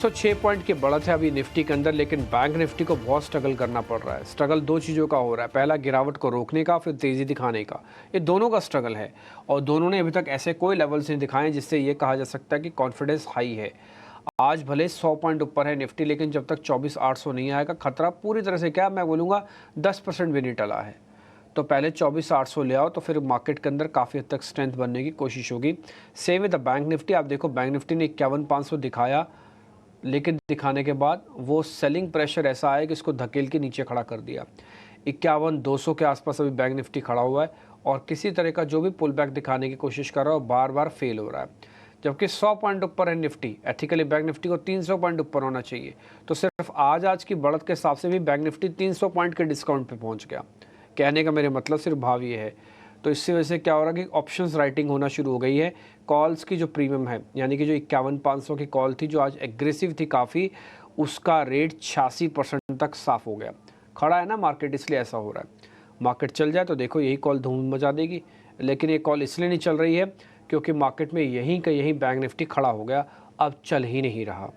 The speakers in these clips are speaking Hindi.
106 पॉइंट की बढ़त है अभी निफ्टी के अंदर, लेकिन बैंक निफ्टी को बहुत स्ट्रगल करना पड़ रहा है। स्ट्रगल दो चीज़ों का हो रहा है, पहला गिरावट को रोकने का, फिर तेज़ी दिखाने का। ये दोनों का स्ट्रगल है और दोनों ने अभी तक ऐसे कोई लेवल्स नहीं दिखाए जिससे ये कहा जा सकता है कि कॉन्फिडेंस हाई है। आज भले 100 पॉइंट ऊपर है निफ्टी, लेकिन जब तक 24,800 नहीं आएगा खतरा पूरी तरह से, क्या मैं बोलूँगा, 10% भी नहीं टला है। तो पहले 24,800 ले आओ तो फिर मार्केट के अंदर काफ़ी हद तक स्ट्रेंथ बनने की कोशिश होगी। Same with the bank Nifty. आप देखो बैंक निफ्टी ने 51,500 दिखाया, लेकिन दिखाने के बाद वो सेलिंग प्रेशर ऐसा आया कि इसको धकेल के नीचे खड़ा कर दिया। 51,200 के आसपास अभी बैंक निफ्टी खड़ा हुआ है और किसी तरह का जो भी पुल बैक दिखाने की कोशिश कर रहा है बार बार फेल हो रहा है। जबकि 100 पॉइंट ऊपर है निफ्टी, एथिकली बैंक निफ्टी को 300 पॉइंट ऊपर होना चाहिए। तो सिर्फ आज की बढ़त के हिसाब से भी बैंक निफ्टी 300 पॉइंट के डिस्काउंट पे पहुंच गया। कहने का मेरे मतलब सिर्फ भाव ये है। तो इससे वजह से क्या हो रहा है कि ऑप्शंस राइटिंग होना शुरू हो गई है। कॉल्स की जो प्रीमियम है, यानी कि जो 51,500 की कॉल थी जो आज एग्रेसिव थी काफ़ी, उसका रेट 86% तक साफ हो गया। खड़ा है ना मार्केट, इसलिए ऐसा हो रहा है। मार्केट चल जाए तो देखो यही कॉल धूम मचा देगी, लेकिन ये कॉल इसलिए नहीं चल रही है क्योंकि मार्केट में यहीं का यहीं बैंक निफ्टी खड़ा हो गया, अब चल ही नहीं रहा।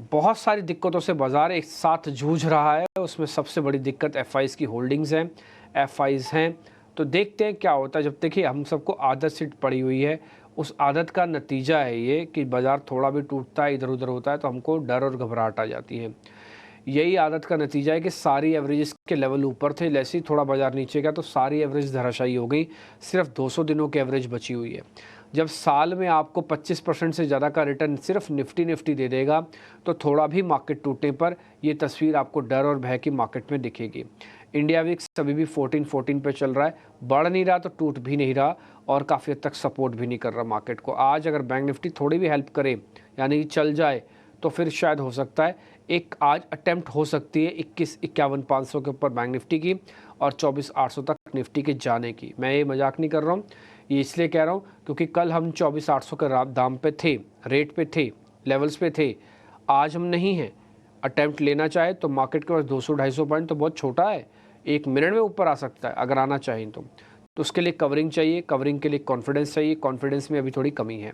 बहुत सारी दिक्कतों से बाजार एक साथ जूझ रहा है। उसमें सबसे बड़ी दिक्कत एफआईज की होल्डिंग्स हैं, एफआईज हैं। तो देखते हैं क्या होता है। जब तक कि हम सबको आदत सी पड़ी हुई है, उस आदत का नतीजा है ये कि बाज़ार थोड़ा भी टूटता है, इधर उधर होता है तो हमको डर और घबराहट आ जाती है। यही आदत का नतीजा है कि सारी एवरेजेस के लेवल ऊपर थे, जैसे ही थोड़ा बाजार नीचे गया तो सारी एवरेज धराशायी हो गई। सिर्फ 200 दिनों की एवरेज बची हुई है। जब साल में आपको 25% से ज़्यादा का रिटर्न सिर्फ निफ्टी दे देगा तो थोड़ा भी मार्केट टूटने पर यह तस्वीर आपको डर और भय की मार्केट में दिखेगी। इंडिया विक्स अभी भी 14 पे चल रहा है, बढ़ नहीं रहा तो टूट भी नहीं रहा और काफ़ी हद तक सपोर्ट भी नहीं कर रहा मार्केट को। आज अगर बैंक निफ्टी थोड़ी भी हेल्प करे, यानी चल जाए, तो फिर शायद हो सकता है एक आज अटेम्प्ट हो सकती है 51,500 के ऊपर बैंक निफ्टी की और 24,800 तक निफ्टी के जाने की। मैं ये मजाक नहीं कर रहा हूँ, ये इसलिए कह रहा हूँ क्योंकि कल हम 24,800 के दाम पे थे, रेट पे थे, लेवल्स पे थे। आज हम नहीं हैं। अटेम्प्ट लेना चाहे तो मार्केट के पास 200-250 पॉइंट तो बहुत छोटा है, 1 मिनट में ऊपर आ सकता है अगर आना चाहिए तो उसके लिए कवरिंग चाहिए, कवरिंग के लिए कॉन्फिडेंस चाहिए। कॉन्फिडेंस में अभी थोड़ी कमी है।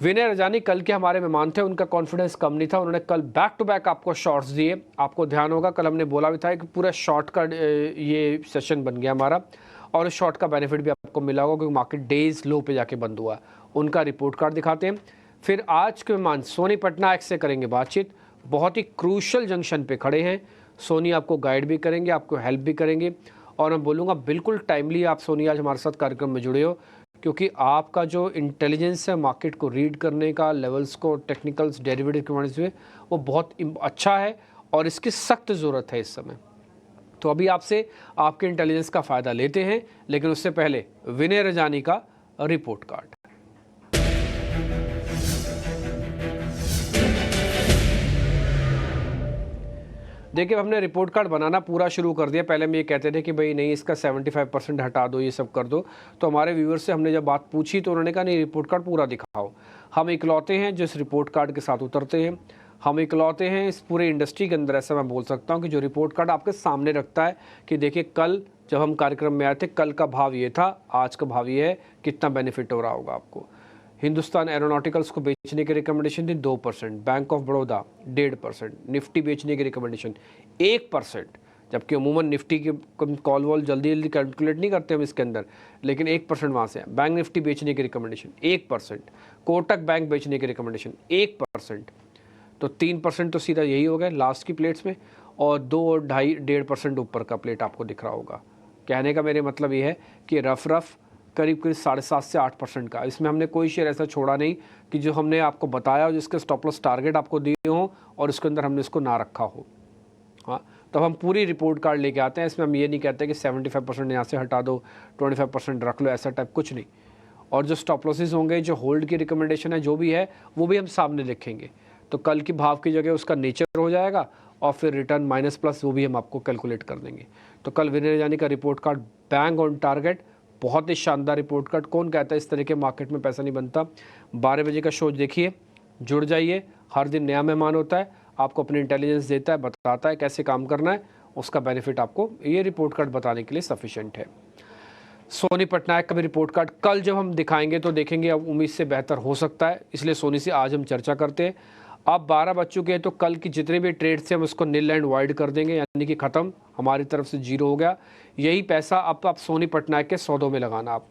विनय रजानी कल के हमारे मेहमान थे, उनका कॉन्फिडेंस कम नहीं था। उन्होंने कल बैक टू बैक आपको शॉर्ट्स दिए। आपको ध्यान होगा कल हमने बोला भी था कि पूरा शॉर्ट का ये सेशन बन गया हमारा और उस शॉर्ट का बेनिफिट भी आपको मिला होगा क्योंकि मार्केट डेज लो पे जाके बंद हुआ। उनका रिपोर्ट कार्ड दिखाते हैं। फिर आज के मेहमान सोनी पटनायक से करेंगे बातचीत। बहुत ही क्रूशल जंक्शन पे खड़े हैं। सोनी आपको गाइड भी करेंगे, आपको हेल्प भी करेंगे और मैं बोलूँगा बिल्कुल टाइमली आप सोनी आज हमारे साथ कार्यक्रम में जुड़े हो, क्योंकि आपका जो इंटेलिजेंस है मार्केट को रीड करने का, लेवल्स को, टेक्निकल्स, डेरिवेटिव के माध्यम से, वो बहुत अच्छा है और इसकी सख्त ज़रूरत है इस समय। तो अभी आपसे आपके इंटेलिजेंस का फ़ायदा लेते हैं, लेकिन उससे पहले विनय रजानी का रिपोर्ट कार्ड। देखिए हमने रिपोर्ट कार्ड बनाना पूरा शुरू कर दिया। पहले हम ये कहते थे कि भाई नहीं, इसका 75% हटा दो, ये सब कर दो। तो हमारे व्यूअर्स से हमने जब बात पूछी तो उन्होंने कहा नहीं, रिपोर्ट कार्ड पूरा दिखाओ। हम इकलौते हैं जो इस रिपोर्ट कार्ड के साथ उतरते हैं। हम इकलौते हैं इस पूरे इंडस्ट्री के अंदर, ऐसा मैं बोल सकता हूँ, कि जो रिपोर्ट कार्ड आपके सामने रखता है कि देखिए कल जब हम कार्यक्रम में आए थे कल का भाव ये था, आज का भाव ये है, कितना बेनिफिट हो रहा होगा आपको। हिंदुस्तान एरोनॉटिकल्स को बेचने की रिकमेंडेशन थी 2%, बैंक ऑफ बड़ौदा 1.5%, निफ्टी बेचने की रिकमेंडेशन 1%, जबकि अमूमन निफ्टी के कॉल वॉल जल्दी कैलकुलेट नहीं करते हम इसके अंदर, लेकिन 1% वहाँ से। बैंक निफ्टी बेचने की रिकमेंडेशन 1%, कोटक बैंक बेचने की रिकमेंडेशन 1%, तो 3% तो सीधा यही हो गया लास्ट की प्लेट्स में और 2-2.5-1.5% ऊपर का प्लेट आपको दिख रहा होगा। कहने का मेरे मतलब ये है कि रफ करीब 7.5 से 8% का। इसमें हमने कोई शेयर ऐसा छोड़ा नहीं कि जो हमने आपको बताया हो, जिसके स्टॉप लॉस टारगेट आपको दिए हों और उसके अंदर हमने इसको ना रखा हो। हाँ, तब हम पूरी रिपोर्ट कार्ड लेके आते हैं। इसमें हम ये नहीं कहते कि 75% यहाँ से हटा दो, 25% रख लो, ऐसा टाइप कुछ नहीं। और जो स्टॉप लॉसेस होंगे, जो होल्ड की रिकमेंडेशन है, जो भी है, वो भी हम सामने लिखेंगे। तो कल की भाव की जगह उसका नेचर हो जाएगा और फिर रिटर्न माइनस प्लस वो भी हम आपको कैलकुलेट कर देंगे। तो कल विनय रजानी का report card bang on target, बहुत ही शानदार रिपोर्ट कार्ड। कौन कहता है इस तरह के मार्केट में पैसा नहीं बनता। 12 बजे का शो देखिए, जुड़ जाइए। हर दिन नया मेहमान होता है, आपको अपनी इंटेलिजेंस देता है, बताता है कैसे काम करना है, उसका बेनिफिट आपको ये रिपोर्ट कार्ड बताने के लिए सफिशिएंट है। सोनी पटनायक का भी रिपोर्ट कार्ड कल जब हम दिखाएंगे तो देखेंगे अब उम्मीद से बेहतर हो सकता है, इसलिए सोनी से आज हम चर्चा करते हैं। अब 12 बज चुके हैं तो कल की जितने भी ट्रेड से हम उसको निल एंड वाइड कर देंगे, यानी कि ख़त्म, हमारी तरफ से जीरो हो गया। यही पैसा अब आप सोनी पटनायक के सौदों में लगाना आप।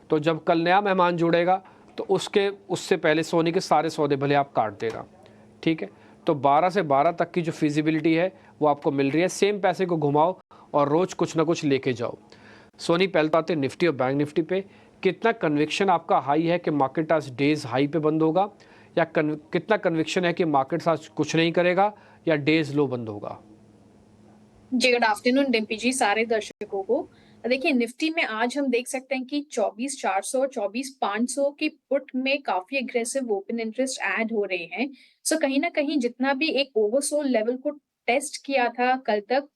तो जब कल नया मेहमान जुड़ेगा तो उससे पहले सोनी के सारे सौदे भले आप काट देना, ठीक है। तो 12 से 12 तक की जो फिजिबिलिटी है वो आपको मिल रही है। सेम पैसे को घुमाओ और रोज़ कुछ ना कुछ लेके जाओ। सोनी पहले तो आते निफ्टी और बैंक निफ्टी पे, कितना कन्विक्शन आपका हाई है कि मार्केट आज डेज हाई पे बंद होगा, या कितना कन्विक्शन है कि मार्केट आज कुछ नहीं करेगा या डेज लो बंद होगा? जी गुड आफ्टरनून डिम्पी जी, सारे दर्शकों को। देखिए निफ्टी में आज हम देख सकते हैं कि 24,400 24,500 की पुट में काफी एग्रेसिव ओपन इंटरेस्ट ऐड हो रहे हैं। सो कहीं ना कहीं जितना भी एक ओवरसोल्ड लेवल को टेस्ट किया था कल तक,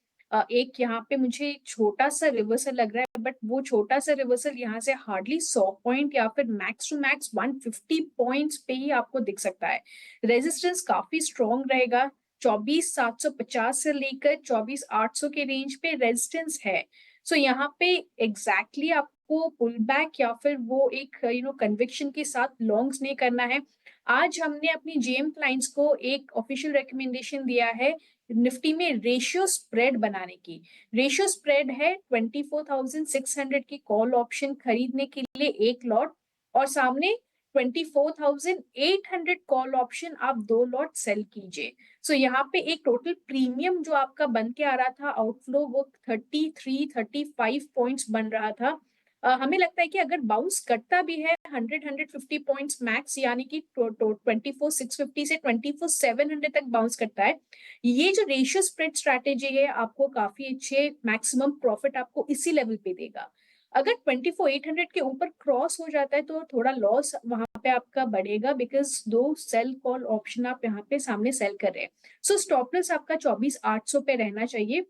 एक यहाँ पे मुझे एक छोटा सा रिवर्सल लग रहा है, बट वो छोटा सा रिवर्सल यहाँ से हार्डली 100 पॉइंट या फिर मैक्स टू मैक्स 150 पॉइंट्स पे ही आपको दिख सकता है। रेजिस्टेंस काफी स्ट्रॉन्ग रहेगा। 24,750 से लेकर 24,800 के रेंज पे रेजिस्टेंस है। सो यहाँ पे एग्जैक्टली आपको पुल बैक या फिर वो एक कन्विक्शन के साथ लॉन्ग्स नहीं करना है। आज हमने अपनी जेएम क्लाइंट्स को एक ऑफिशियल रिकमेंडेशन दिया है निफ्टी में रेशियो स्प्रेड बनाने की। रेशियो स्प्रेड है 24,600 की कॉल ऑप्शन खरीदने के लिए एक लॉट, और सामने 24,800 कॉल ऑप्शन आप 2 लॉट सेल कीजिए। सो यहाँ पे एक टोटल प्रीमियम जो आपका बन के आ रहा था आउटफ्लो, वो 33-35 पॉइंट्स बन रहा था। हमें लगता है कि अगर बाउंस करता भी है 100-150 पॉइंट्स मैक्स, यानी कि 24,650 से 24,700 तक बाउंस करता है, ये जो रेशियो स्प्रेड स्ट्रैटेजी है आपको काफी अच्छे मैक्सिमम प्रॉफिट आपको इसी लेवल पे देगा। अगर 24,800 के ऊपर क्रॉस हो जाता है तो थोड़ा लॉस वहां पे आपका बढ़ेगा, बिकॉज 2 सेल कॉल ऑप्शन आप यहाँ पे सामने सेल कर रहे हैं। सो स्टॉप लॉस आपका 24,800 पे रहना चाहिए।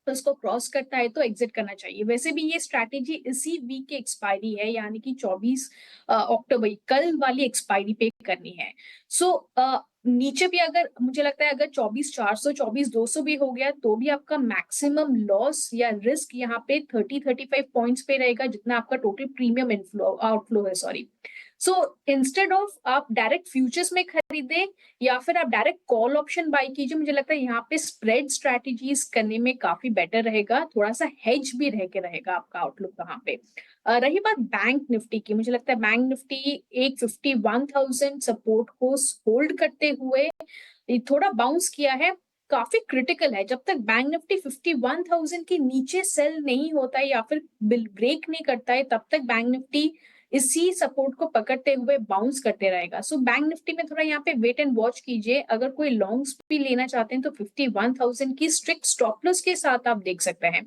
तो उसको क्रॉस करता है तो एग्जिट करना चाहिए। वैसे भी ये स्ट्रैटेजी इसी वीक की एक्सपायरी है, यानी कि 24 अक्टूबर कल वाली एक्सपायरी पे करनी है। सो नीचे भी अगर मुझे लगता है अगर 24,400 24,200 भी हो गया तो भी आपका मैक्सिमम लॉस या रिस्क यहाँ पे 30-35 पॉइंट्स पे रहेगा, जितना आपका टोटल प्रीमियम इनफ्लो आउटफ्लो है, सॉरी। सो इंस्टेड ऑफ आप डायरेक्ट फ्यूचर्स में खरीदें या फिर आप डायरेक्ट कॉल ऑप्शन बाय कीजिए, मुझे लगता है यहाँ पे स्प्रेड स्ट्रैटेजीज करने में काफी बेटर रहेगा, थोड़ा सा हेज भी रह के रहेगा आपका आउटलुक वहां पे। रही बात बैंक निफ्टी की, मुझे लगता है बैंक निफ्टी एक 51,000 सपोर्ट को होल्ड करते हुए थोड़ा बाउंस किया है, काफी क्रिटिकल है। जब तक बैंक निफ्टी 51,000 के नीचे सेल नहीं होता है या फिर ब्रेक नहीं करता है, तब तक बैंक निफ्टी इसी सपोर्ट को पकड़ते हुए बाउंस करते रहेगा। सो बैंक निफ्टी में थोड़ा यहाँ पे वेट एंड वॉच कीजिए। अगर कोई लॉन्ग्स भी लेना चाहते हैं तो 51,000 की स्ट्रिक्ट स्टॉप लॉस के साथ आप देख सकते हैं।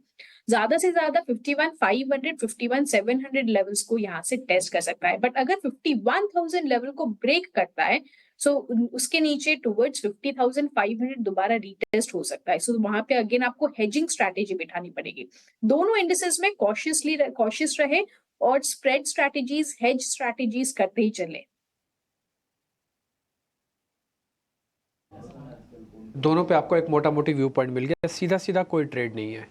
ज्यादा से ज्यादा 51,500 51,700 लेवल्स को यहाँ से टेस्ट कर सकता है, बट अगर 51,000 लेवल को ब्रेक करता है सो उसके नीचे टुवर्ड्स 50,500 दोबारा रीटेस्ट हो सकता है। सो वहां पे अगेन आपको हेजिंग स्ट्रैटेजी बिठानी पड़ेगी। दोनों इंडिसेस में कॉशियस रहे और स्प्रेड स्ट्रैटेजीज हेज स्ट्रैटेजीज करते ही चले। दोनों पे आपको एक मोटा मोटी व्यू पॉइंट मिल गया। सीधा सीधा कोई ट्रेड नहीं है,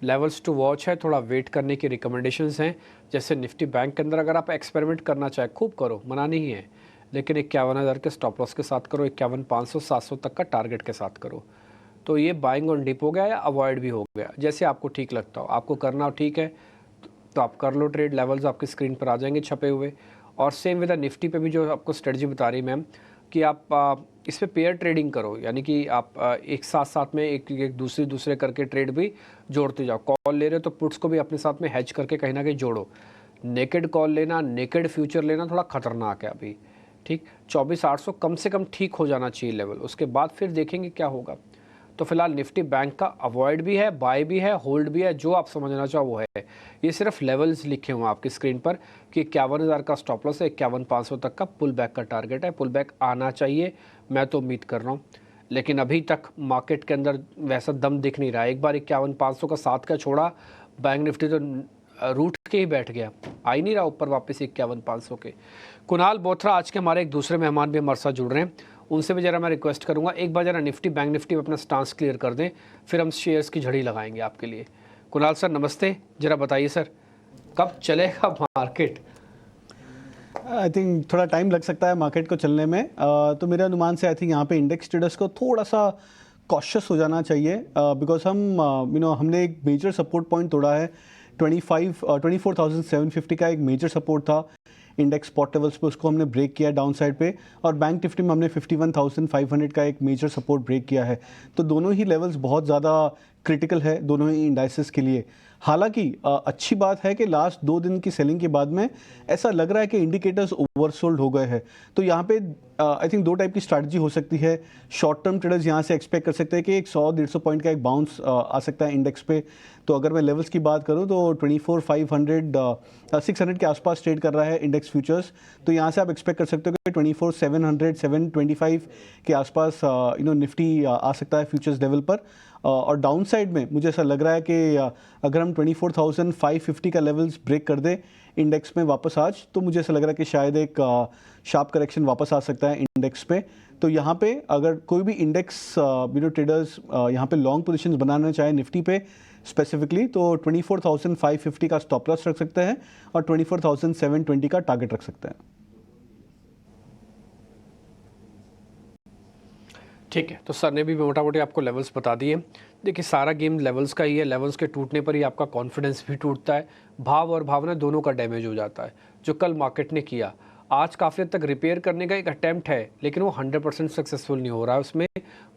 लेवल्स टू वॉच है, थोड़ा वेट करने की रिकमेंडेशंस हैं। जैसे निफ्टी बैंक के अंदर अगर आप एक्सपेरिमेंट करना चाहे खूब करो, मना नहीं है, लेकिन 51,000 के स्टॉप लॉस के साथ करो, 51,500 700 तक का टारगेट के साथ करो। तो ये बाइंग ऑन डिप हो गया या अवॉइड भी हो गया, जैसे आपको ठीक लगता हो। आपको करना हो ठीक है तो आप कर लो ट्रेड, लेवल्स आपकी स्क्रीन पर आ जाएंगे छपे हुए। और सेम विद निफ्टी पे भी जो आपको स्ट्रेटजी बता रही मैम कि आप इस पे पेयर ट्रेडिंग करो, यानी कि आप एक साथ साथ में एक दूसरे करके ट्रेड भी जोड़ते जाओ। कॉल ले रहे हो तो पुट्स को भी अपने साथ में हेज करके कहीं ना कहीं जोड़ो। नेकेड कॉल लेना, नेकेड फ्यूचर लेना थोड़ा खतरनाक है अभी, ठीक। 24,800 कम से कम ठीक हो जाना चाहिए लेवल, उसके बाद फिर देखेंगे क्या होगा। तो फिलहाल निफ्टी बैंक का अवॉइड भी है, बाय भी है, होल्ड भी है, जो आप समझना चाहो वो है। ये सिर्फ लेवल्स लिखे हुए हैं आपकी स्क्रीन पर कि 51,000 का स्टॉप लॉस है, 51,500 तक का पुल बैक का टारगेट है। पुल बैक आना चाहिए, मैं तो उम्मीद कर रहा हूँ, लेकिन अभी तक मार्केट के अंदर वैसा दम दिख नहीं रहा है। एक बार 51,500 का साथ का छोड़ा, बैंक निफ्टी तो रूट के ही बैठ गया, आ ही नहीं रहा ऊपर वापस 51,500 के। कुणाल बोथरा आज के हमारे एक दूसरे मेहमान भी हमारे साथ जुड़ रहे हैं, उनसे भी ज़रा मैं रिक्वेस्ट करूंगा एक बार ज़रा निफ्टी बैंक निफ्टी में अपना स्टांस क्लियर कर दें, फिर हम शेयर्स की झड़ी लगाएंगे आपके लिए। कुणाल सर नमस्ते, ज़रा बताइए सर। कब चलेगा मार्केट? आई थिंक थोड़ा टाइम लग सकता है मार्केट को चलने में। तो मेरे अनुमान से आई थिंक यहाँ पे इंडेक्स ट्रेडर्स को थोड़ा सा कॉशियस हो जाना चाहिए, बिकॉज हमने एक मेजर सपोर्ट पॉइंट तोड़ा है। 24,750 का एक मेजर सपोर्ट था इंडेक्स स्पॉट लेवल्स पे, उसको हमने ब्रेक किया डाउन साइड पे, और बैंक निफ्टी में हमने 51,500 का एक मेजर सपोर्ट ब्रेक किया है। तो दोनों ही लेवल्स बहुत ज़्यादा क्रिटिकल है दोनों ही इंडाइसेस के लिए। हालांकि अच्छी बात है कि लास्ट 2 दिन की सेलिंग के बाद में ऐसा लग रहा है कि इंडिकेटर्स ओवरसोल्ड हो गए हैं। तो यहाँ पे आई थिंक 2 टाइप की स्ट्रैटेजी हो सकती है। शॉर्ट टर्म ट्रेडर्स यहाँ से एक्सपेक्ट कर सकते हैं कि एक 100-150 पॉइंट का एक बाउंस आ सकता है इंडेक्स पे। तो अगर मैं लेवल्स की बात करूँ तो 24,500 के आसपास ट्रेड कर रहा है इंडेक्स फ्यूचर्स। तो यहाँ से आप एक्सपेक्ट कर सकते हो कि 24,700 725 के आसपास निफ्टी आ सकता है फ्यूचर्स लेवल पर। और डाउन साइड में मुझे ऐसा लग रहा है कि अगर हम 24,550 का लेवल्स ब्रेक कर दे इंडेक्स में वापस आज, तो मुझे ऐसा लग रहा है कि शायद एक शार्प करेक्शन वापस आ सकता है इंडेक्स पे। तो यहाँ पे अगर कोई भी इंडेक्स ट्रेडर्स यहाँ पे लॉन्ग पोजीशंस बनाना चाहे निफ्टी पे स्पेसिफिकली, तो 24,550 का स्टॉप लॉस रख सकते हैं और 24,720 का टारगेट रख सकते हैं। ठीक है, तो सर ने भी मोटा मोटी आपको लेवल्स बता दिए। देखिए, सारा गेम लेवल्स का ही है। लेवल्स के टूटने पर ही आपका कॉन्फिडेंस भी टूटता है, भाव और भावना दोनों का डैमेज हो जाता है। जो कल मार्केट ने किया, आज काफ़ी हद तक रिपेयर करने का एक अटैम्प्ट है, लेकिन वो 100% सक्सेसफुल नहीं हो रहा है। उसमें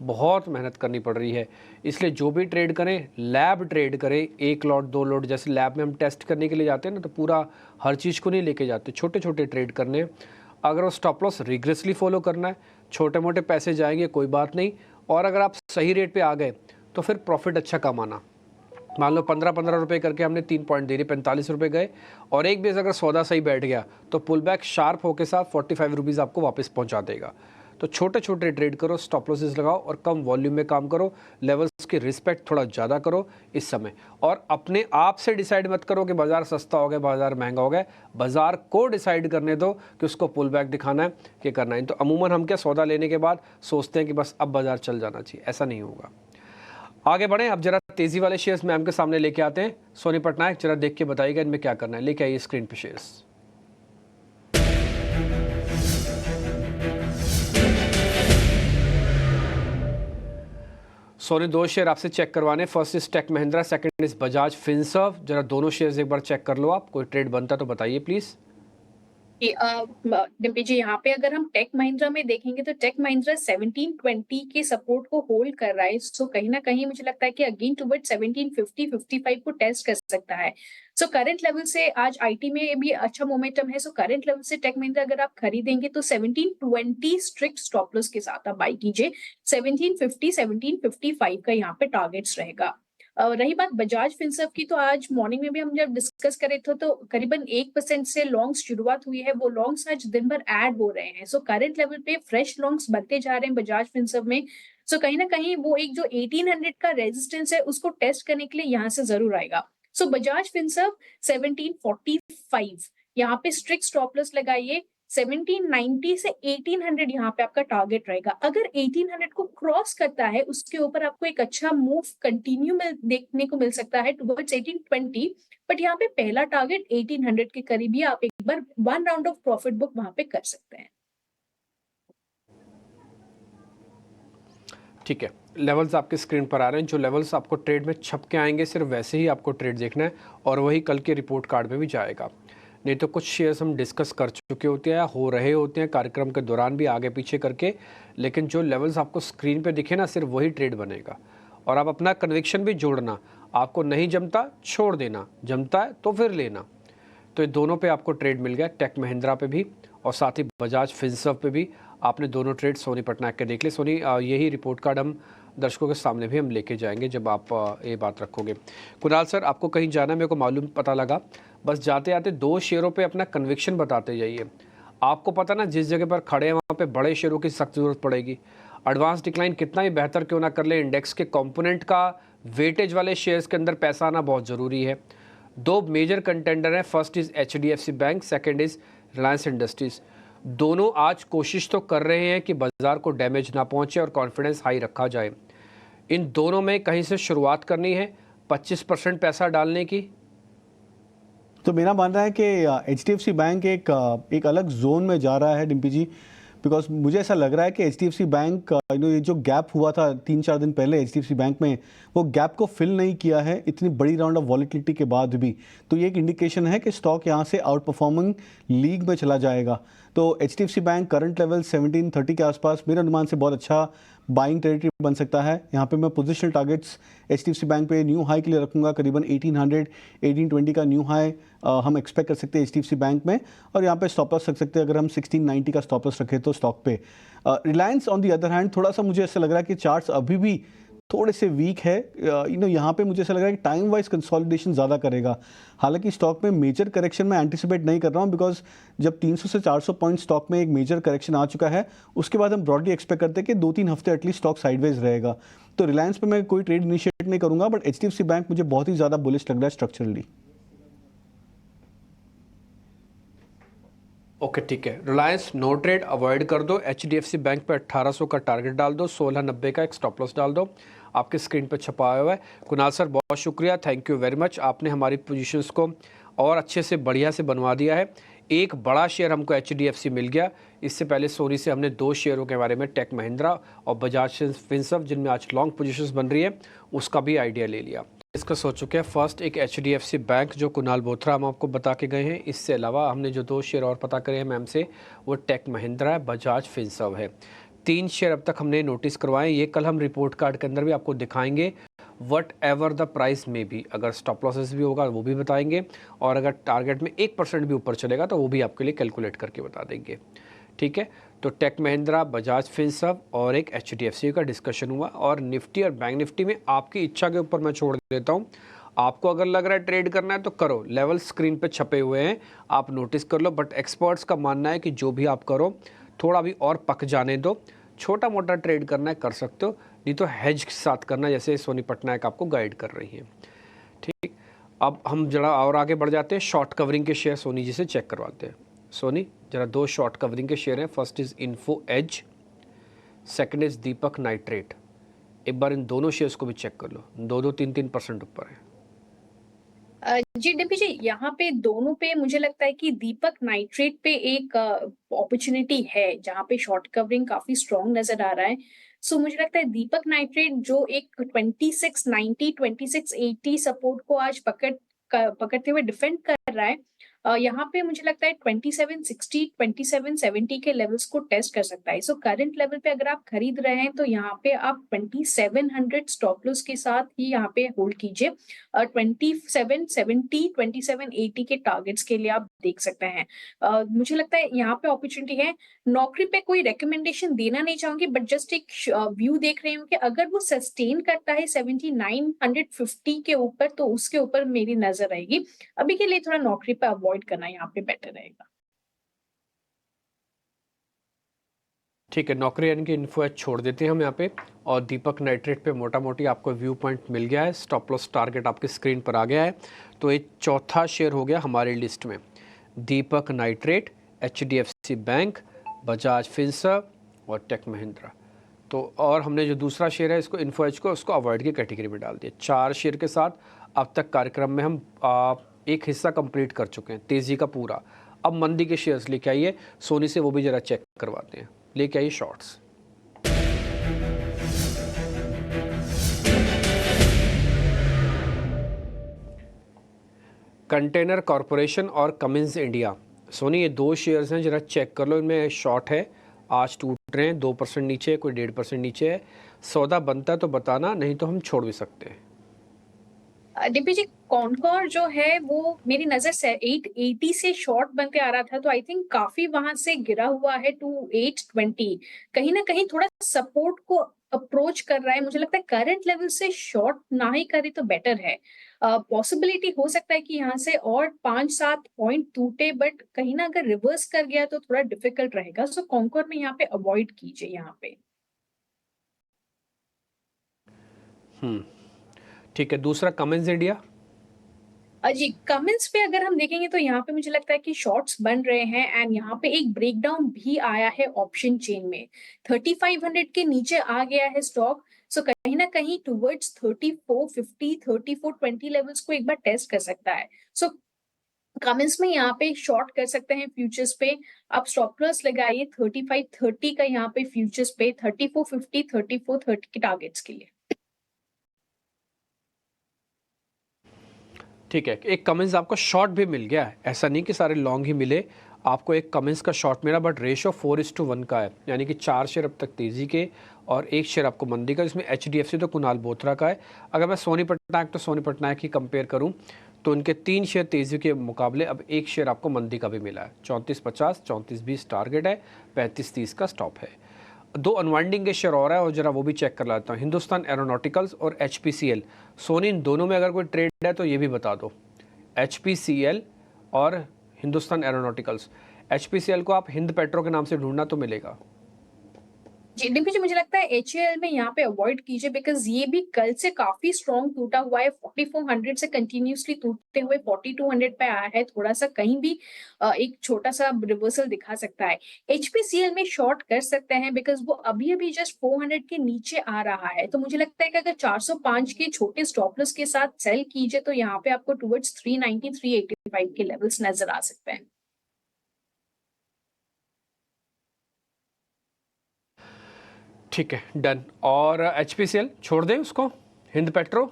बहुत मेहनत करनी पड़ रही है। इसलिए जो भी ट्रेड करें, लैब ट्रेड करें। 1 लॉट 2 लॉट, जैसे लैब में हम टेस्ट करने के लिए जाते हैं ना, तो पूरा हर चीज़ को नहीं लेके जाते, छोटे छोटे ट्रेड करने। अगर वो स्टॉप लॉस रिग्रेसली फॉलो करना है, छोटे मोटे पैसे जाएंगे कोई बात नहीं, और अगर आप सही रेट पे आ गए तो फिर प्रॉफिट अच्छा कमाना। मान लो 15-15 रुपये करके हमने 3 पॉइंट दे दिए, 45 रुपये गए, और एक बेस अगर सौदा सही बैठ गया तो पुल बैक शार्प होके साथ 45 रुपीज़ आपको वापस पहुंचा देगा। तो छोटे छोटे ट्रेड करो, स्टॉप लॉसेस लगाओ और कम वॉल्यूम में काम करो। लेवल्स की रिस्पेक्ट थोड़ा ज़्यादा करो इस समय, और अपने आप से डिसाइड मत करो कि बाज़ार सस्ता हो गया, बाज़ार महंगा हो गया। बाज़ार को डिसाइड करने दो कि उसको पुल बैक दिखाना है कि करना है। तो अमूमन हम क्या सौदा लेने के बाद सोचते हैं कि बस अब बाज़ार चल जाना चाहिए, ऐसा नहीं होगा। आगे बढ़ें, अब जरा तेज़ी वाले शेयर्स मैम के सामने लेके आते हैं। सोनी पटनायक जरा देख के बताइएगा इनमें क्या करना है। लेके आइए स्क्रीन पे शेयर्स। सोनी 2 शेयर आपसे चेक करवाने, first is Tech Mahindra, second is Bajaj Finserv. जरा दोनों शेयर्स एक बार चेक कर लो आप, कोई ट्रेड बनता तो बताइए प्लीज़। डिम्पी जी, यहाँ पे अगर हम टेक महिंद्रा में देखेंगे तो टेक महिंद्रा 1720 के सपोर्ट को होल्ड कर रहा है। सो कहीं ना कहीं मुझे लगता है कि अगेन टुवर्ड 1750-55 को टेस्ट कर सकता है। सो करंट लेवल से आज आईटी में भी अच्छा मोमेंटम है। सो करंट लेवल से टेक महिंद्रा अगर आप खरीदेंगे तो 1720 स्ट्रिक्ट स्टॉप लॉस के साथ आप बाई कीजिए। 1750 1755 का यहाँ पे टारगेट्स रहेगा। रही बात बजाज फिनसर्व की, तो आज मॉर्निंग में भी हम जब डिस्कस करे थे तो करीबन 1% से लॉन्ग्स शुरुआत हुई है। वो लॉन्ग्स आज दिन भर ऐड हो रहे हैं। सो करंट लेवल पे फ्रेश लॉन्ग्स बनते जा रहे हैं बजाज फिनसर्व में। सो कहीं ना कहीं वो एक जो 1800 का रेजिस्टेंस है उसको टेस्ट करने के लिए यहाँ से जरूर आएगा। सो बजाज फिनसर्व 1745 यहाँ पे स्ट्रिक्ट स्टॉप लॉस लगाइए। 1790 से 1800 यहाँ पे आपका टारगेट रहेगा। अगर 1800 को क्रॉस करता है उसके ऊपर आपको एक अच्छा मूव कंटिन्यू देखने को मिल सकता है टुवर्ड्स 1820। बट यहाँ पे पहला टारगेट 1800 के करीब ही आप एक बार 1 राउंड ऑफ प्रॉफिट बुक वहां पे कर सकते हैं। ठीक है, लेवल्स आपके स्क्रीन पर आ रहे हैं। जो लेवल्स आपको ट्रेड में छप के आएंगे सिर्फ वैसे ही आपको ट्रेड देखना है, और वही कल के रिपोर्ट कार्ड में भी जाएगा। नहीं तो कुछ शेयर्स हम डिस्कस कर चुके होते हैं, हो रहे होते हैं कार्यक्रम के दौरान भी आगे पीछे करके, लेकिन जो लेवल्स आपको स्क्रीन पे दिखे ना सिर्फ वही ट्रेड बनेगा। और आप अपना कन्विक्शन भी जोड़ना, आपको नहीं जमता छोड़ देना, जमता है तो फिर लेना। तो ये दोनों पे आपको ट्रेड मिल गया, टेक महिंद्रा पे भी और साथ ही बजाज फिनसर्व पे भी। आपने दोनों ट्रेड सोनी पटनायक के देख ले। सोनी, यही रिपोर्ट कार्ड हम दर्शकों के सामने भी हम लेके जाएंगे जब आप ये बात रखोगे। कुणाल सर, आपको कहीं जाना है, मेरे को मालूम पता लगा, बस जाते आते 2 शेयरों पे अपना कन्विक्शन बताते जाइए। आपको पता ना जिस जगह पर खड़े हैं वहाँ पे बड़े शेयरों की सख्त ज़रूरत पड़ेगी। एडवांस डिक्लाइन कितना ही बेहतर क्यों ना कर ले, इंडेक्स के कंपोनेंट का वेटेज वाले शेयर्स के अंदर पैसा आना बहुत ज़रूरी है। 2 मेजर कंटेंडर हैं, first is HDFC bank, second is Reliance industries. दोनों आज कोशिश तो कर रहे हैं कि बाज़ार को डैमेज ना पहुंचे और कॉन्फिडेंस हाई रखा जाए। इन दोनों में कहीं से शुरुआत करनी है, 25% पैसा डालने की। तो मेरा मानना है कि HDFC बैंक एक अलग जोन में जा रहा है डिम्पी जी, बिकॉज मुझे ऐसा लग रहा है कि HDFC बैंक ये जो गैप हुआ था 3-4 दिन पहले HDFC बैंक में, वो गैप को फिल नहीं किया है इतनी बड़ी राउंड ऑफ वॉलिटिलिटी के बाद भी। तो ये एक इंडिकेशन है कि स्टॉक यहाँ से आउट परफॉर्मिंग लीग में चला जाएगा। तो HDFC बैंक करंट लेवल 1730 के आसपास मेरे अनुमान से बहुत अच्छा बाइंग टेरिटरी बन सकता है। यहाँ पे मैं पोजिशनल टारगेट्स HDFC बैंक पे न्यू हाई के लिए रखूंगा, करीबन 1800 1820 का न्यू हाई हम एक्सपेक्ट कर सकते हैं HDFC बैंक में। और यहाँ पे स्टॉप लॉस रख सकते हैं अगर हम 1690 का स्टॉप लॉस रखें तो स्टॉक पे। Reliance on the other hand थोड़ा सा मुझे ऐसा लग रहा है कि चार्ट्स अभी भी थोड़े से वीक है। यहाँ पे मुझे ऐसा लग रहा है कि टाइम वाइज कंसोलिडेशन ज़्यादा करेगा। हालांकि स्टॉक में मेजर करेक्शन मैं एंटिसिपेट नहीं कर रहा हूँ, बिकॉज जब 300 से 400 पॉइंट स्टॉक में एक मेजर करेक्शन आ चुका है, उसके बाद हम ब्रॉडली एक्सपेक्ट करते हैं कि 2-3 हफ्ते एटलीस्ट स्टॉक साइडवेज रहेगा। तो रिलायंस पे मैं कोई ट्रेड इनिशिएट नहीं करूँगा, बट HDFC बैंक मुझे बहुत ही ज़्यादा बुलिश लग रहा है स्ट्रक्चरली। ओके ठीक है, रिलायंस नो ट्रेड अवॉइड कर दो। HDFC बैंक पे 1800 का टारगेट डाल दो, 1690 का एक स्टॉप लॉस डाल दो। आपके स्क्रीन पे छपा हुआ है। कुणाल सर बहुत शुक्रिया, थैंक यू वेरी मच। आपने हमारी पोजीशंस को और अच्छे से बढ़िया से बनवा दिया है। एक बड़ा शेयर हमको HDFC मिल गया। इससे पहले सोनी से हमने 2 शेयरों के बारे में, टेक महिंद्रा और बजाज फिनसर्व, जिनमें आज लॉन्ग पोजीशंस बन रही है, उसका भी आइडिया ले लिया। डिस्कस हो चुके हैं। फर्स्ट एक HDFC बैंक जो कुणाल बोथरा हम आपको बता के गए हैं। इससे अलावा हमने जो 2 शेयर और पता करे हैं मैम से, वो टेक महिंद्रा है, बजाज फिनसर्व है। 3 शेयर अब तक हमने नोटिस करवाए। ये कल हम रिपोर्ट कार्ड के अंदर भी आपको दिखाएंगे। वट एवर द प्राइस में भी, अगर स्टॉप लॉसेस भी होगा वो भी बताएंगे, और अगर टारगेट में 1% भी ऊपर चलेगा तो वो भी आपके लिए कैलकुलेट करके बता देंगे। ठीक है, तो टेक महिंद्रा, बजाज फिनसर्व और एक HDFC का डिस्कशन हुआ। और निफ्टी और बैंक निफ्टी में आपकी इच्छा के ऊपर मैं छोड़ देता हूँ। आपको अगर लग रहा है ट्रेड करना है तो करो, लेवल स्क्रीन पे छपे हुए हैं, आप नोटिस कर लो। बट एक्सपर्ट्स का मानना है कि जो भी आप करो थोड़ा भी और पक जाने दो। छोटा मोटा ट्रेड करना है कर सकते हो, नहीं तो हेज के साथ करना, जैसे सोनी पटनायक आपको गाइड कर रही है। ठीक, अब हम जरा और आगे बढ़ जाते हैं। शॉर्ट कवरिंग के शेयर सोनी जी से चेक करवाते हैं। सोनी जरा 2 शॉर्ट कवरिंग के शेयर हैं। First is Info Edge, second is Deepak Nitrite. एक बार इन दोनों शेयर्स को भी चेक कर लो, 2-3% ऊपर है। जी डिम्पी जी, यहाँ पे दोनों पे मुझे लगता है कि दीपक नाइट्रेट पे एक अपॉर्चुनिटी है जहाँ पे शॉर्ट कवरिंग काफी स्ट्रॉन्ग नजर आ रहा है। सो मुझे लगता है दीपक नाइट्रेट जो एक 2690 2680 सपोर्ट को आज पकड़ते हुए डिफेंड कर रहा है, यहाँ पे मुझे लगता है 2760 2770 के लेवल्स को टेस्ट कर सकता है। सो करंट लेवल पे अगर आप खरीद रहे हैं तो यहाँ पे आप 2700 स्टॉप लॉस के साथ ही यहाँ पे होल्ड कीजिए। 2770 2780 के टारगेट्स के लिए आप देख सकते हैं। मुझे लगता है यहाँ पे अपॉर्चुनिटी है। नौकरी पे कोई रिकमेंडेशन देना नहीं चाहूंगी, बट जस्ट एक व्यू देख रही हूँ कि अगर वो सस्टेन करता है 7950 के ऊपर तो उसके ऊपर मेरी नजर रहेगी। अभी के लिए थोड़ा नौकरी पे अवॉइड करना यहाँ पे बेटर रहेगा। ठीक है, नौकरी यानी कि इन्फो एज छोड़ देते हैं हम यहाँ पे। और दीपक नाइट्रेट पे मोटा मोटी आपको व्यू पॉइंट मिल गया है। स्टॉप लॉस टारगेट आपके स्क्रीन पर आ गया है। तो ये चौथा शेयर हो गया हमारी लिस्ट में, Deepak nitrate, HDFC bank, Bajaj Finserv और टेक महिंद्रा। तो और हमने जो दूसरा शेयर है इसको, इन्फो एज को, उसको अवॉइड की कैटेगरी में डाल दिया। 4 शेयर के साथ अब तक कार्यक्रम में हम एक हिस्सा कंप्लीट कर चुके हैं, तेज़ी का पूरा। अब मंदी के शेयर्स लेके आइए, सोनी से वो भी ज़रा चेक करवाते हैं। लेके आइए शॉर्ट्स। कंटेनर कॉरपोरेशन और कमिंस इंडिया। सोनी ये 2 शेयर्स हैं, ज़रा चेक कर लो। इनमें शॉर्ट है, आज टूट रहे हैं, 2% नीचे है, कोई 1.5% नीचे है। सौदा बनता है तो बताना, नहीं तो हम छोड़ भी सकते हैं। डिम्पी जी, कॉनकॉर जो है वो मेरी नजर से 880 से शॉर्ट बनते आ रहा था, तो आई थिंक काफी वहां से गिरा हुआ है टू 820। कहीं ना कहीं थोड़ा सपोर्ट को अप्रोच कर रहा है। मुझे लगता है करंट लेवल से शॉर्ट ना ही करे तो बेटर है। पॉसिबिलिटी हो सकता है कि यहाँ से और 5-7 पॉइंट टूटे, बट कहीं ना अगर रिवर्स कर गया तो थोड़ा डिफिकल्ट रहेगा। सो कॉनकॉर में यहाँ पे अवॉइड कीजिए यहाँ पे। ठीक है, दूसरा कमिंस इंडिया। जी, कमेंट्स पे अगर हम देखेंगे तो यहाँ पे मुझे लगता है कि शॉर्ट्स बन रहे हैं एंड यहाँ पे एक ब्रेकडाउन भी आया है ऑप्शन चेन में। 3500 के नीचे आ गया है स्टॉक। सो कहीं ना कहीं टुवर्ड्स 3450 3420 लेवल्स को एक बार टेस्ट कर सकता है। सो कमेंट्स में यहाँ पे शॉर्ट कर सकते हैं फ्यूचर्स पे। आप स्टॉप लॉस लगाइए 3530 का यहाँ पे फ्यूचर्स पे 3450 3430 के टारगेट्स के लिए। ठीक है, एक कमेंट्स आपको शॉर्ट भी मिल गया है, ऐसा नहीं कि सारे लॉन्ग ही मिले, आपको एक कमेंट्स का शॉर्ट मिला, बट रेशो 4:1 का है, यानी कि 4 शेयर अब तक तेज़ी के और 1 शेयर आपको मंदी का, जिसमें HDFC तो कुणाल बोथरा का है। अगर मैं सोनी पटनायक ही कंपेयर करूं तो उनके 3 शेयर तेज़ी के मुकाबले अब 1 शेयर आपको मंदी का भी मिला है। 34.50, 34.20 टारगेट है, 35.30 का स्टॉप है। 2 अनवाइंडिंग के शेयर और है, और जरा वो भी चेक कर लेता हूँ। हिंदुस्तान एरोनॉटिकल्स और HPCL, सोनी, इन दोनों में अगर कोई ट्रेड है तो ये भी बता दो। HPCL और हिंदुस्तान एरोनॉटिकल्स। HPCL को आप हिंद पेट्रो के नाम से ढूंढना तो मिलेगा। जी डिम्पी जी, मुझे लगता है HAL में यहाँ पे अवॉइड कीजिए, बिकॉज ये भी कल से काफी स्ट्रॉन्ग टूटा हुआ है। 4400 से कंटिन्यूसली टूटते हुए 4200 पे आया है। थोड़ा सा कहीं भी एक छोटा सा रिवर्सल दिखा सकता है। HPCL में शॉर्ट कर सकते हैं, बिकॉज वो अभी अभी जस्ट 400 के नीचे आ रहा है। तो मुझे लगता है कि अगर 405 के छोटे स्टॉप लॉस के साथ सेल कीजिए तो यहाँ पे आपको टुवर्ड्स 390 385 के लेवल्स नजर आ सकते हैं। ठीक है, डन। और HPCL छोड़ दें उसको, हिंद पेट्रो?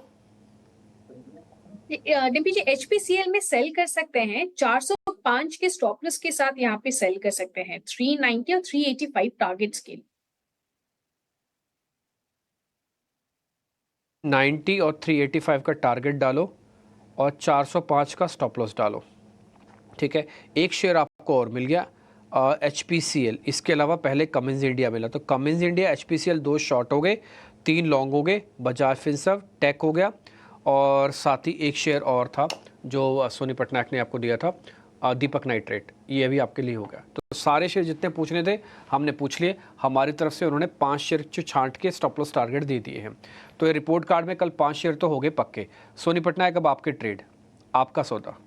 डिम्पी जी, HPCL में सेल कर सकते हैं 405 के स्टॉप लॉस के साथ, यहाँ पे सेल कर सकते हैं 390 और 385 टारगेट्स के लिए। 90 और 385 का टारगेट डालो और 405 का स्टॉप लॉस डालो। ठीक है, एक शेयर आपको और मिल गया HPCL। इसके अलावा पहले कमिंस इंडिया मिला, तो कमिंस इंडिया HPCL 2 शॉर्ट हो गए, 3 लॉन्ग हो गए, बजाज फिनसर्व, टेक हो गया, और साथ ही एक शेयर और था जो सोनी पटनायक ने आपको दिया था, दीपक नाइट्रेट, ये भी आपके लिए हो गया। तो सारे शेयर जितने पूछने थे हमने पूछ लिए। हमारी तरफ से उन्होंने 5 शेयर जो छांट के स्टॉप लॉस टारगेट दे दिए हैं। तो ये रिपोर्ट कार्ड में कल 5 शेयर तो हो गए पक्के। सोनी पटनायक, अब आपके ट्रेड, आपका सौदा।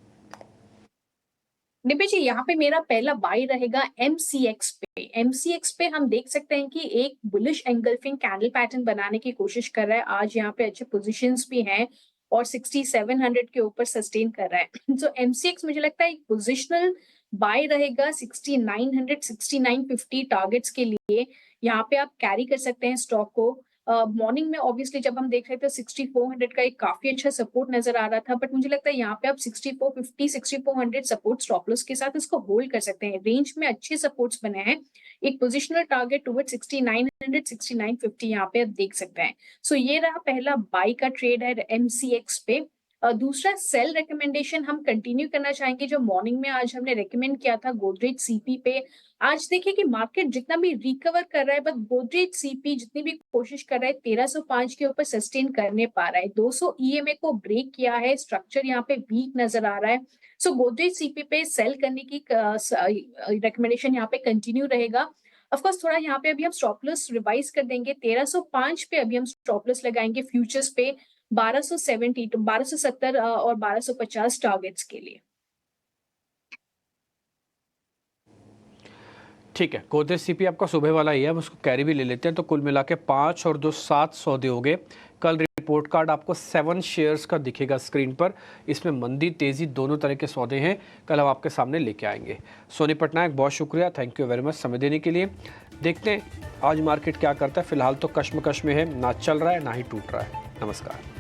डिम्पी जी, यहाँ पे मेरा पहला बाय रहेगा MCX पे। MCX पे हम देख सकते हैं कि एक बुलिश एंगल्फिंग कैंडल पैटर्न बनाने की कोशिश कर रहा है। आज यहाँ पे अच्छे पोजीशंस भी हैं और 6700 के ऊपर सस्टेन कर रहा है। तो MCX मुझे लगता है एक पोजिशनल बाय रहेगा 6900 6950 टारगेट्स के लिए। यहाँ पे आप कैरी कर सकते हैं स्टॉक को। मॉर्निंग में ऑब्वियसली जब हम देख रहे थे 6400 का एक काफी अच्छा सपोर्ट नजर आ रहा था, बट मुझे लगता है यहाँ पे आप 6450 6400 सपोर्ट स्टॉप लॉस के साथ इसको होल्ड कर सकते हैं। रेंज में अच्छे सपोर्ट्स बने हैं। एक पोजिशनल टारगेट टुवर्ड 6900 6950 यहाँ पे आप देख सकते हैं। सो ये रहा पहला बाई का ट्रेड है MCX पे। दूसरा सेल रिकमेंडेशन हम कंटिन्यू करना चाहेंगे, जो मॉर्निंग में आज हमने रेकमेंड किया था गोदरेज CP पे। आज देखिए कि मार्केट जितना भी रिकवर कर रहा है, बट गोदरेज CP जितनी भी कोशिश कर रहा है 1305 के ऊपर सस्टेन करने पा रहा है। 200 EMA को ब्रेक किया है, स्ट्रक्चर यहाँ पे वीक नजर आ रहा है। सो गोदरेज CP पे सेल करने की रिकमेंडेशन यहाँ पे कंटिन्यू रहेगा। ऑफकोर्स थोड़ा यहाँ पे अभी हम स्टॉप लॉस रिवाइज कर देंगे। 1305 पे अभी हम स्टॉप लॉस लगाएंगे फ्यूचर्स पे 1270 तो 1270 और 1250 टारगेट्स के लिए। ठीक है, गोदरेज CP आपका सुबह वाला ही है, हम उसको कैरी भी ले लेते हैं। तो कुल मिला के 5 और 2 7 सौदे हो गए। कल रिपोर्ट कार्ड आपको 7 शेयर्स का दिखेगा स्क्रीन पर। इसमें मंदी तेज़ी दोनों तरह के सौदे हैं, कल हम आपके सामने लेके आएंगे। सोनी पटनायक, बहुत शुक्रिया, थैंक यू वेरी मच समय देने के लिए। देखते हैं आज मार्केट क्या करता है। फिलहाल तो कश्मकश में है, ना चल रहा है ना ही टूट रहा है। नमस्कार।